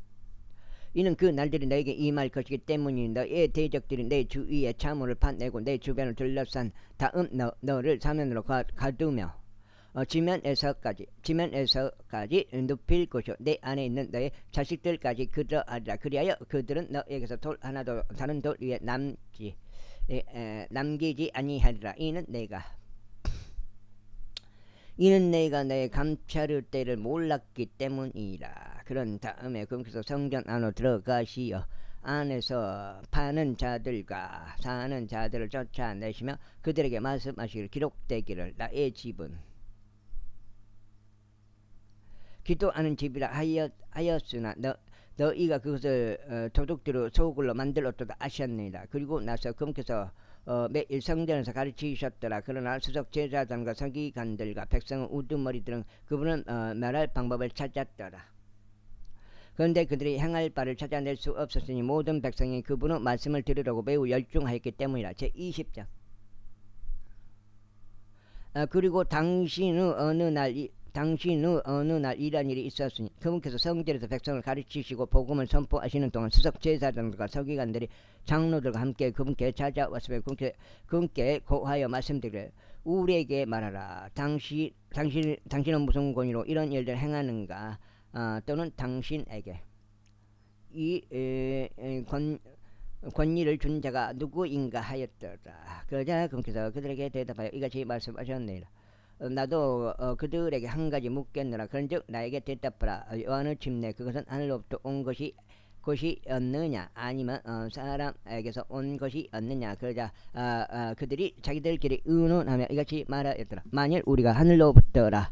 이는 그 날들이 너에게 임할 것이기 때문이니 너의 대적들이 내 주위에 참호를 파내고 내 주변을 둘러싼 다음 너를 사면으로 가두며 지면에서까지 눕힐 것이요 내 안에 있는 너의 자식들까지 그러하리라. 그리하여 그들은 너에게서 돌 하나도 다른 돌 위에 남기지 아니하리라. 이는 내가 너의 감찰의 때를 몰랐기 때문이라. 그런 다음에 그분께서 성전 안으로 들어가시어 안에서 파는 자들과 사는 자들을 쫓아내시며 그들에게 말씀하시기를 기록되기를 나의 집은 기도하는 집이라 하였으나 너희가 그것을 도둑들의 소굴로 만들었도다 하셨느니라. 그리고 나서 그분께서 매일 성전에서 가르치셨더라. 그러나 수석 제사장과 서기관들과 백성의 우두머리들은 그분을 멸할 방법을 찾았더라. 그런데 그들이 행할 바를 찾아낼 수 없었으니 모든 백성이 그분의 말씀을 들으려고 매우 열중하였기 때문이라. 제20장 그리고 당신의 어느 날 이런 일이 있었으니 그분께서 성전에서 백성을 가르치시고 복음을 선포하시는 동안 수석 제사장들과 서기관들이 장로들과 함께 그분께 찾아왔으며 그분께 고하여 말씀드리되 우리에게 말하라. 당신은 무슨 권위로 이런 일들을 행하는가? 또는 당신에게 이 권위를 준 자가 누구인가 하였더라. 그러자 그분께서 그들에게 대답하여 이같이 말씀하셨느니라. 나도 그들에게 한 가지 묻겠노라. 그런즉 나에게 대답하라. 요한의 침례 그것은 하늘로부터 온 것이었느냐 아니면 사람에게서 온 것이었느냐. 그러자 그들이 자기들끼리 의논하며 이같이 말하였더라. 만일 우리가 하늘로부터라고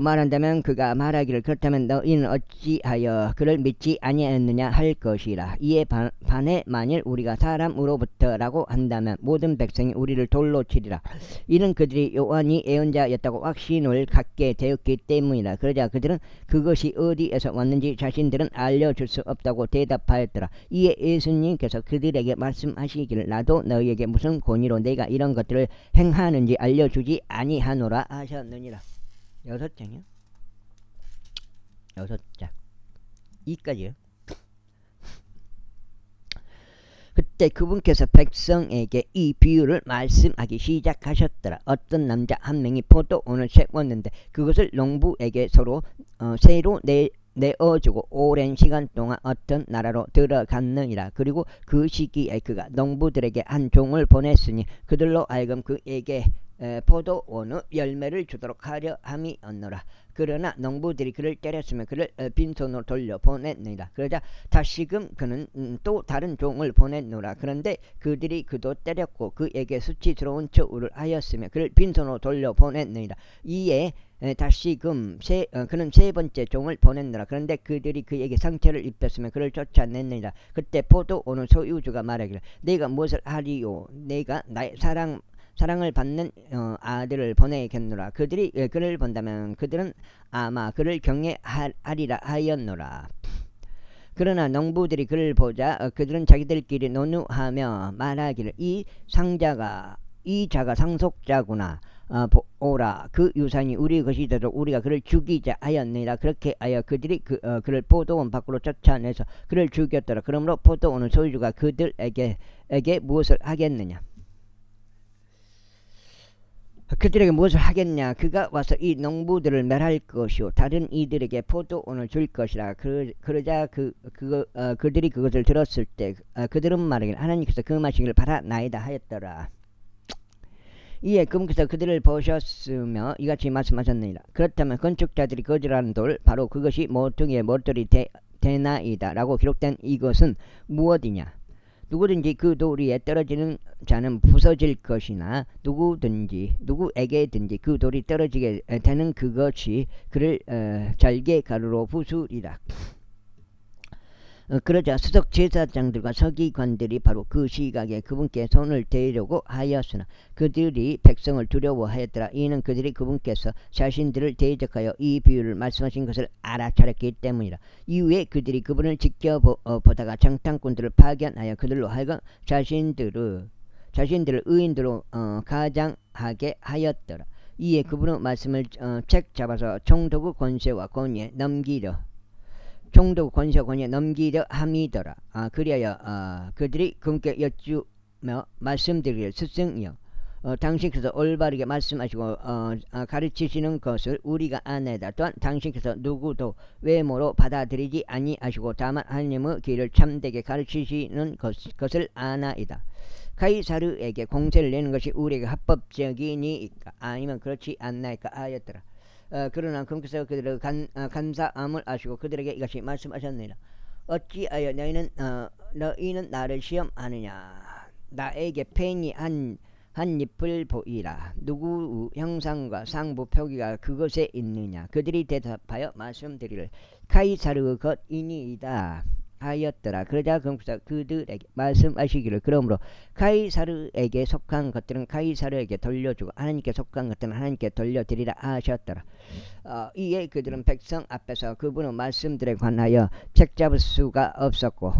말한다면 그가 말하기를 그렇다면 너희는 어찌하여 그를 믿지 아니하였느냐 할 것이라. 이에 반해 만일 우리가 사람으로부터라고 한다면 모든 백성이 우리를 돌로 치리라. 이는 그들이 요한이 예언자였다고 확신을 갖게 되었기 때문이라. 그러자 그들은 그것이 어디에서 왔는지 자신들은 알려줄 수 없다고 대답하였더라. 이에 예수님께서 그들에게 말씀하시기를 나도 너희에게 무슨 권위로 내가 이런 것들을 행하는지 알려주지 아니하노라 하셨느니라. 6장이요? 6장 2까지요. 그때 그분께서 백성에게 이 비유를 말씀하기 시작하셨더라. 어떤 남자 한 명이 포도원을 세웠는데 그것을 농부에게 서로 새로 내어주고 오랜 시간 동안 어떤 나라로 들어갔느니라. 그리고 그 시기에 그가 농부들에게 한 종을 보냈으니 그들로 하여금 그에게 포도원의 열매를 주도록 하려 함이었노라. 그러나 농부들이 그를 때렸으면 그를 빈손으로 돌려 보냈느니라. 그러자 다시금 그는 또 다른 종을 보냈노라. 그런데 그들이 그도 때렸고 그에게 수치스러운 처우를 하였으며 그를 빈손으로 돌려 보냈느니라. 이에 다시금 그는 세 번째 종을 보냈노라. 그런데 그들이 그에게 상처를 입혔으며 그를 쫓아냈느니라. 그때 포도원의 소유주가 말하기를 내가 무엇을 하리요? 내가 나의 사랑을 받는 아들을 보내겠노라. 그들이 그를 본다면 그들은 아마 그를 경외하리라 하였노라. 그러나 농부들이 그를 보자 그들은 자기들끼리 논의하며 말하기를 이 자가 상속자구나. 오라 그 유산이 우리 것이더라도 우리가 그를 죽이자 하였느니라. 그렇게 하여 그들이 그를 포도원 밖으로 쫓아내서 그를 죽였더라. 그러므로 포도원의 소유주가 그들에게 무엇을 하겠느냐? 그들에게 무엇을 하겠냐? 그가 와서 이 농부들을 멸할 것이요 다른 이들에게 포도원을 줄 것이라. 그러자 그들이 그것을 들었을 때 그들은 말하기를 하나님께서 그 마시기를 바라나이다 하였더라. 이에 그분께서 그들을 보셨으며 이같이 말씀하셨느니라. 그렇다면 건축자들이 거절하는 돌 바로 그것이 모퉁이의 몰돌이 되나이다 라고 기록된 이것은 무엇이냐? 누구든지 그 돌 위에 떨어지는 자는 부서질 것이나 누구에게든지 그 돌이 떨어지게 되는 그것이 그를 잘게 가루로 부수리라. 그러자 수석 제사장들과 서기관들이 바로 그 시각에 그분께 손을 대려고 하였으나 그들이 백성을 두려워하였더라. 이는 그들이 그분께서 자신들을 대적하여 이 비유를 말씀하신 것을 알아차렸기 때문이라. 이후에 그들이 그분을 지켜보다가 장탄꾼들을 파견하여 그들로 하여금 자신들을 의인으로 가장하게 하였더라. 이에 그분의 말씀을 책 잡아서 총독의 권세와 권위에 넘기려 함이더라. 그리하여 그들이 그분께 여쭈며 말씀드리기를 스승이여 당신께서 올바르게 말씀하시고 가르치시는 것을 우리가 아나이다. 또한 당신께서 누구도 외모로 받아들이지 아니하시고 다만 하나님의 길을 참되게 가르치시는 것을 아나이다. 가이사르에게 공세를 내는 것이 우리에게 합법적이니까 아니면 그렇지 않나이까 하였더라. 그러나 그분께서 그들의 간사함을 아시고 그들에게 이같이 말씀하셨느니라. 어찌하여 너희는 나를 시험하느냐? 나에게 팽이 한 잎을 보이라. 누구 형상과 상부 표기가 그것에 있느냐? 그들이 대답하여 말씀드리기를 가이사르의 것이니이다 하였더라. 그러자 그분께서 그들에게 말씀하시기를 그러므로 가이사르에게 속한 것들은 가이사르에게 돌려주고 하나님께 속한 것들은 하나님께 돌려드리라 하셨더라. 이에 그들은 백성 앞에서 그분의 말씀들에 관하여 책잡을 수가 없었고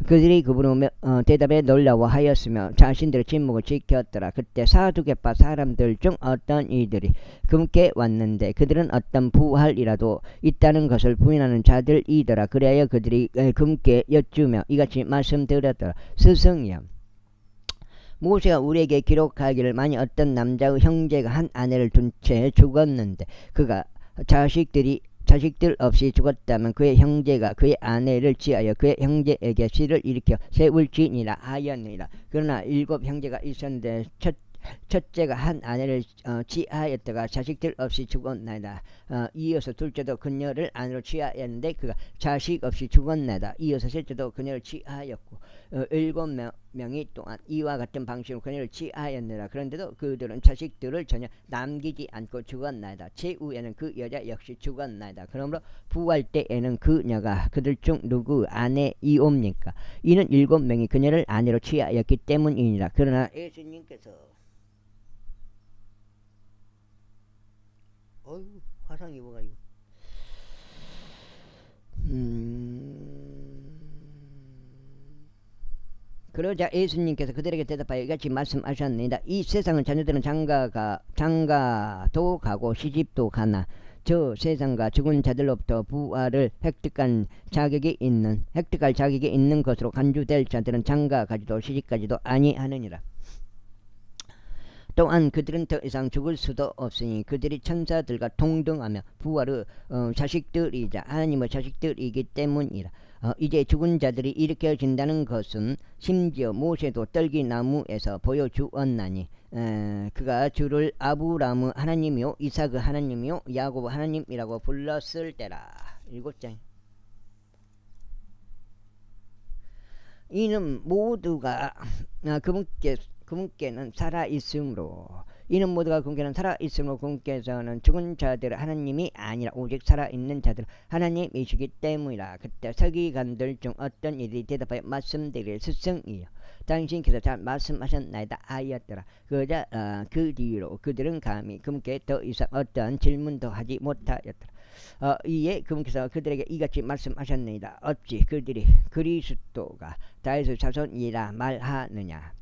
그들이 그분의 대답에 놀라워하였으며 자신들의 침묵을 지켰더라. 그때 사두개파 사람들 중 어떤 이들이 그분께 왔는데 그들은 어떤 부활이라도 있다는 것을 부인하는 자들이더라. 그래야 그들이 그분께 여쭈며 이같이 말씀드렸더라. 스승이여 모세가 우리에게 기록하기를 만일 어떤 남자의 형제가 한 아내를 둔 채 죽었는데 그가 자식들 없이 죽었다면 그의 형제가 그의 아내를 취하여 그의 형제에게 씨를 일으켜 세울지니라 하였느니라. 그러나 7 형제가 있었는데 첫째가 한 아내를 취하였다가 자식들 없이 죽었나이다. 이어서 둘째도 그녀를 아내로 취하였는데 그가 자식 없이 죽었나이다. 이어서 셋째도 그녀를 취하였고 7명이 또한 이와 같은 방식으로 그녀를 취하였느라. 그런데도 그들은 자식들을 전혀 남기지 않고 죽었나이다. 최후에는 그 여자 역시 죽었나이다. 그러므로 부활 때에는 그녀가 그들 중 누구 아내이옵니까? 이는 7명이 그녀를 아내로 취하였기 때문이니라. 그러나 예수님께서 화상 입어가지고 그러자 예수님께서 그들에게 대답하여 이같이 말씀하셨느니라. 이 세상은 자녀들은 장가도 가고 시집도 가나 저 세상과 죽은 자들로부터 부활을 획득할 자격이 있는 것으로 간주될 자들은 장가 가지도 시집가지도 아니하느니라. 또한 그들은 더 이상 죽을 수도 없으니 그들이 천사들과 동등하며 부활의 자식들이자 하나님의 자식들이기 때문이라. 이제 죽은 자들이 일으켜진다는 것은 심지어 모세도 떨기나무에서 보여주었나니 그가 주를 아브라함의 하나님이요 이삭의 하나님이요 야곱 하나님이라고 불렀을 때라. 7장. 이는 모두가 그분께는 살아있으므로 그분께서는 죽은 자들 하나님이 아니라 오직 살아있는 자들 하나님이시기 때문이라. 그때 서기관들 중 어떤 이들이 대답하여 말씀드릴 스승이요 당신께서 잘 말씀하셨나이다 하였더라. 그 뒤로 그들은 감히 그분께 더 이상 어떠한 질문도 하지 못하였더라. 이에 그분께서 그들에게 이같이 말씀하셨나이다. 어찌 그들이 그리스도가 다윗의 자손이라 말하느냐.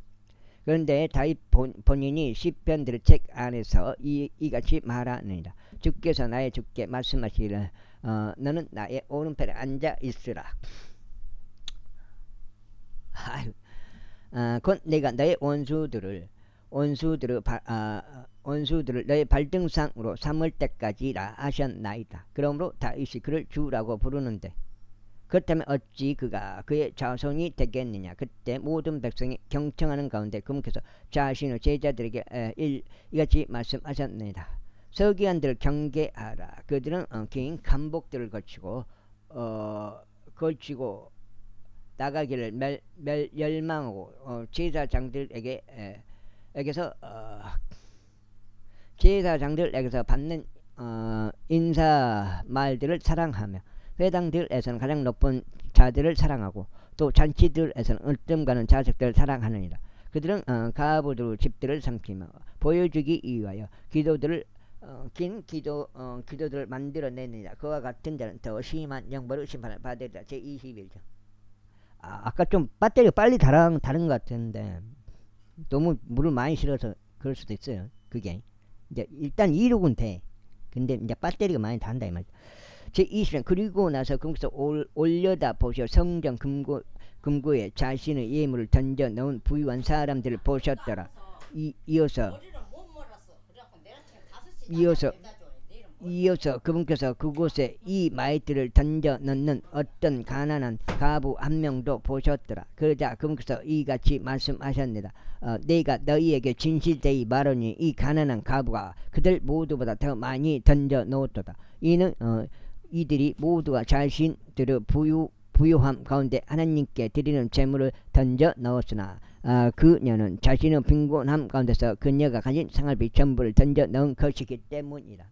그런데 다윗 본인이 시편들의 책 안에서 이같이 말하느니라. 주께서 나의 주께 말씀하시기를 너는 나의 오른편에 앉아 있으라. 곧 내가 너의 원수들을 너의 발등상으로 삼을 때까지라 하셨나이다. 그러므로 다윗이 그를 주라고 부르는데 그렇다면 어찌 그가 그의 자손이 되겠느냐. 그때 모든 백성이 경청하는 가운데 그분께서 자신의 제자들에게 이같이 말씀하셨습니다. 서기관들을 경계하라. 그들은 긴 간복들을 걸치고 나가기를 열망하고 제사장들에게서 받는 인사 말들을 사랑하며 회당들에서는 가장 높은 자들을 사랑하고 또 잔치들에서는 으뜸가는 자식들을 사랑하느니라. 그들은 가부들 집들을 삼키며 보여주기 위하여 기도들을 만들어내느니라. 그와 같은 자는 더 심한 영벌의 심판을 받으리라. 제21장. 아까 좀 배터리가 빨리 다른 것 같은데 너무 물을 많이 실어서 그럴 수도 있어요. 그게 이제 일단 이륙은 돼. 근데 이제 배터리가 많이 단다 이 말이야. 제20장. 그리고 나서 그분께서 올려다 보시어 성전 금고에 자신의 예물을 던져 넣은 부유한 사람들을 보셨더라. 이어서 그분께서 그곳에 이 마이트를 던져 넣는 어떤 가난한 가부 한 명도 보셨더라. 그러자 그분께서 이같이 말씀하셨습니다. 내가 너희에게 진실되이 말하니 이 가난한 가부가 그들 모두보다 더 많이 던져 놓았도다. 이는 이들이 모두가 자신들의 부유함 가운데 하나님께 드리는 제물을 던져 넣었으나 그녀는 자신의 빈곤함 가운데서 그녀가 가진 생활비 전부를 던져 넣은 것이기 때문이다.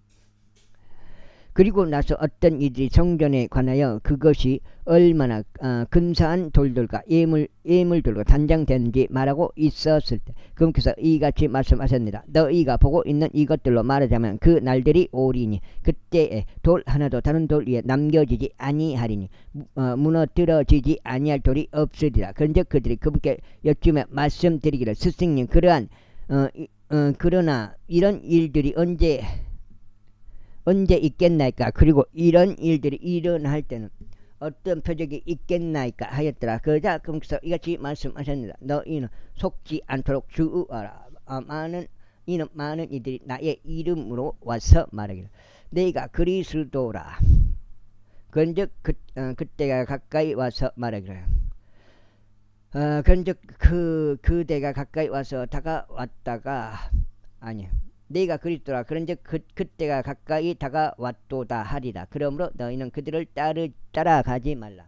그리고 나서 어떤 이들이 성전에 관하여 그것이 얼마나 근사한 돌들과 예물들과 단장되는지 말하고 있었을 때 그분께서 이같이 말씀하셨습니다. 너희가 보고 있는 이것들로 말하자면 그 날들이 오리니 그때에 돌 하나도 다른 돌 위에 남겨지지 아니하리니 무너뜨려지지 아니할 돌이 없으리라. 그런즉 그들이 그분께 여쭈며 말씀드리기를 스승님 그러나 이런 일들이 언제 있겠나이까. 그리고 이런 일들이 일어날 때는 어떤 표적이 있겠나이까 하였더라. 그러자 그분께서 이같이 말씀하셨습니다. 너희는 속지 않도록 주의하라. 이는 많은 이들이 나의 이름으로 와서 말하기를 너희가 그리스도라. 그런즉 그때가 가까이 와서 말하기를 그런즉 그대가 가까이 와서 다가왔다가 아니 네가 그리스도라. 그런즉 그때가 가까이 다가왔도다 하리라. 그러므로 너희는 그들을 따라가지 말라.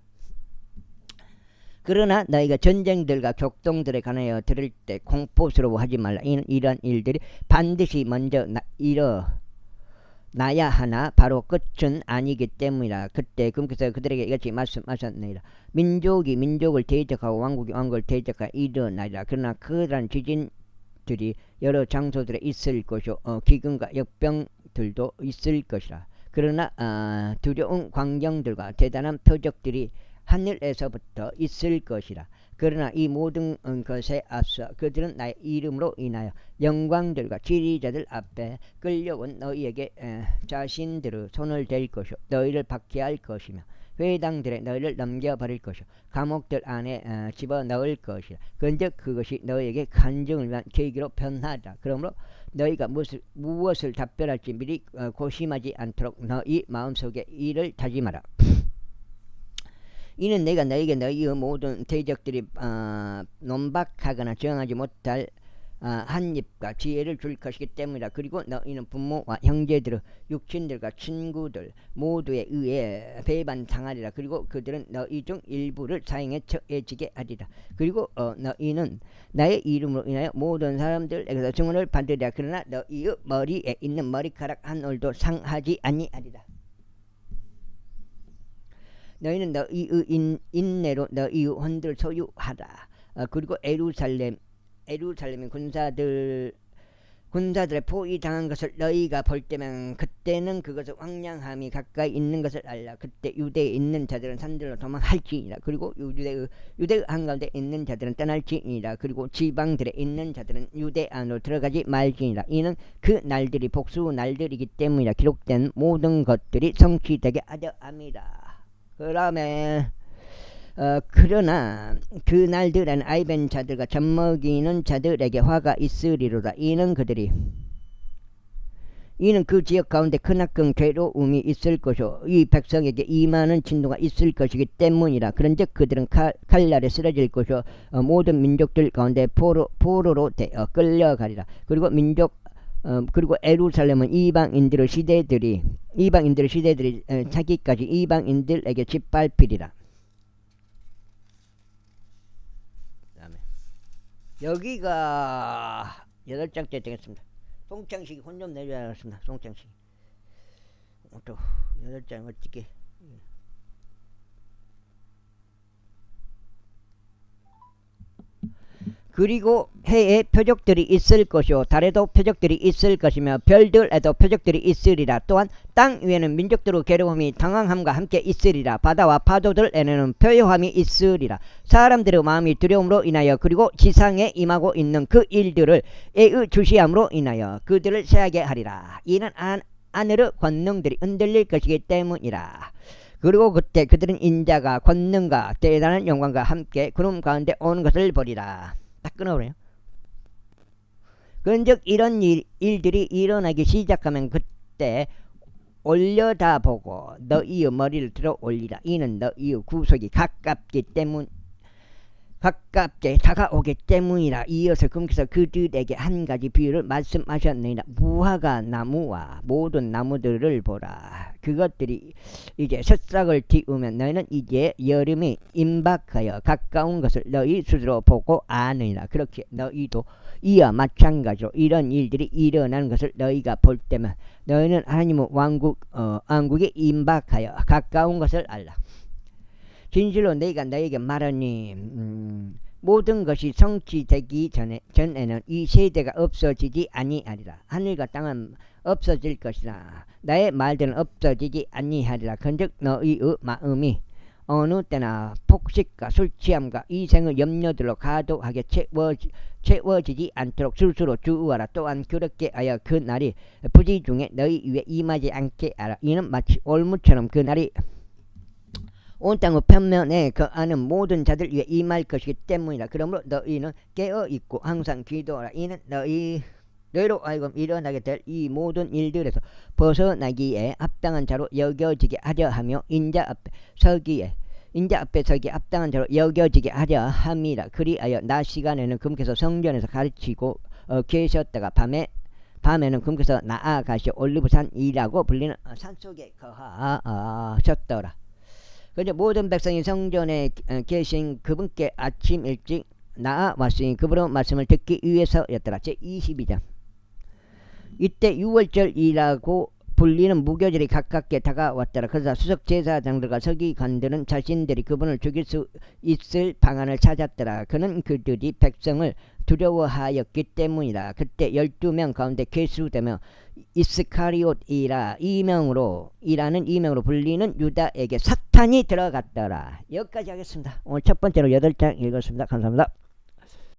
그러나 너희가 전쟁들과 격동들에 관하여 들을 때 공포스러워하지 말라. 이런 일들이 반드시 먼저 일어나야 하나 바로 끝은 아니기 때문이라. 그때 그분께서 그들에게 이같이 말씀하셨느니라. 민족이 민족을 대적하고 왕국이 왕국을 대적하여 일어나리라. 그러나 그러한 지진들이 여러 장소들에 있을 것이요 기근과 역병들도 있을 것이라. 그러나 두려운 광경들과 대단한 표적들이 하늘에서부터 있을 것이라. 그러나 이 모든 것에 앞서 그들은 나의 이름으로 인하여 영광들과 지리자들 앞에 끌려온 너희에게 자신들의 손을 댈 것이요 너희를 박해할 것이며 회당들에 너희를 넘겨버릴 것이요 감옥들 안에 집어넣을 것이라. 그런즉 그것이 너희에게 간증을 위한 계기로 변하다. 그러므로 너희가 무엇을 답변할지 미리 고심하지 않도록 너희 마음속에 이를 다짐하라. 이는 내가 너희에게 너희의 모든 대적들이 논박하거나 정하지 못할 한 입과 지혜를 줄 것이기 때문이라. 그리고 너희는 부모와 형제들, 육친들과 친구들 모두에 의해 배반당하리라. 그리고 그들은 너희 중 일부를 사형에 처해지게 하리라. 그리고 너희는 나의 이름으로 인하여 모든 사람들에게서 증언을 받으리라. 그러나 너희의 머리에 있는 머리카락 한 올도 상하지 아니하리라. 너희는 너희의 인내로 너희의 혼들을 소유하라. 그리고 에루살렘의 군사들의 포위당한 것을 너희가 볼 때면 그때는 그것의 황량함이 가까이 있는 것을 알라. 그때 유대에 있는 자들은 산들로 도망할지니라. 그리고 유대의 한가운데 있는 자들은 떠날지니라. 그리고 지방들에 있는 자들은 유대 안으로 들어가지 말지니라. 이는 그 날들이 복수 날들이기 때문이라. 기록된 모든 것들이 성취되게 하려 함이라. 그러나 그 날들에는 아이벤 자들과 젖먹이는 자들에게 화가 있으리로다. 이는 그 지역 가운데 크나큰 괴로움이 있을 것이요 이 백성에게 임하는 진노가 있을 것이기 때문이라. 그런즉 그들은 칼날에 쓰러질 것이요 모든 민족들 가운데 포로로 되어 끌려가리라. 그리고 에루살렘은 이방인들의 시대들이 차기까지 이방인들에게 짓밟히리라. 여기가 8장째 되겠습니다. 송창식이 혼 좀 내줘야겠습니다. 송창식 또 8장 어떻게 그리고 해에 표적들이 있을 것이요 달에도 표적들이 있을 것이며 별들에도 표적들이 있으리라. 또한 땅 위에는 민족들의 괴로움이 당황함과 함께 있으리라. 바다와 파도들에는 표효함이 있으리라. 사람들의 마음이 두려움으로 인하여 그리고 지상에 임하고 있는 그 일들을 애의 주시함으로 인하여 그들을 세하게 하리라. 이는 하늘의 권능들이 흔들릴 것이기 때문이라. 그리고 그때 그들은 인자가 권능과 대단한 영광과 함께 구름 가운데 오는 것을 보리라. 딱 끊어버려요. 그런즉 이런 일들이 일어나기 시작하면 그때 올려다보고 너희의 머리를 들어 올리라. 이는 너희의 구속이 가깝게 다가오기 때문이라. 이어서 금께서 그들에게 한 가지 비유를 말씀하셨느니라. 무화과 나무와 모든 나무들을 보라. 그것들이 이제 새싹을 틔우면 너희는 이제 여름이 임박하여 가까운 것을 너희 스스로 보고 아느니라. 그렇게 너희도 이와 마찬가지로 이런 일들이 일어나는 것을 너희가 볼 때면 너희는 하나님의 왕국이 임박하여 가까운 것을 알라. 진실로 내가 너에게 말하니 모든 것이 성취되기 전에는 이 세대가 없어지지 아니하리라. 하늘과 땅은 없어질 것이라 나의 말들은 없어지지 아니하리라. 그런즉 너희의 마음이 어느 때나 폭식과 술 취함과 이생의 염려들로 과도하게 채워지지 않도록 스스로 주의하라. 또한 그렇게 하여 그 날이 부지 중에 너희 위에 임하지 않게 하라. 이는 마치 올무처럼 그 날이 온 땅의 편면에 그 아는 모든 자들 위에 임할 것이기 때문이라. 그러므로 너희는 깨어있고 항상 기도하라. 이는 너희로 하여금 일어나게 될 이 모든 일들에서 벗어나기에 합당한 자로 여겨지게 하려 하며 인자 앞에 서기에 합당한 자로 여겨지게 하려 함이라. 그리하여 낮 시간에는 금께서 성전에서 가르치고 계셨다가 밤에는 금께서 나아가시어 올리브산이라고 불리는 산속에 거하셨더라. 그런데 모든 백성이 성전에 계신 그분께 아침 일찍 나아왔으니 그분의 말씀을 듣기 위해서였더라. 제22장. 이때 6월절이라고 불리는 무교절이 가깝게 다가왔더라. 그래서 수석제사장들과 서기관들은 자신들이 그분을 죽일 수 있을 방안을 찾았더라. 그는 그들이 백성을 두려워하였기 때문이다. 그때 12명 가운데 계수되며 이스카리옷이라 이라는 이명으로 불리는 유다에게 사탄이 들어갔더라. 여기까지 하겠습니다. 오늘 첫 번째로 8장 읽었습니다. 감사합니다.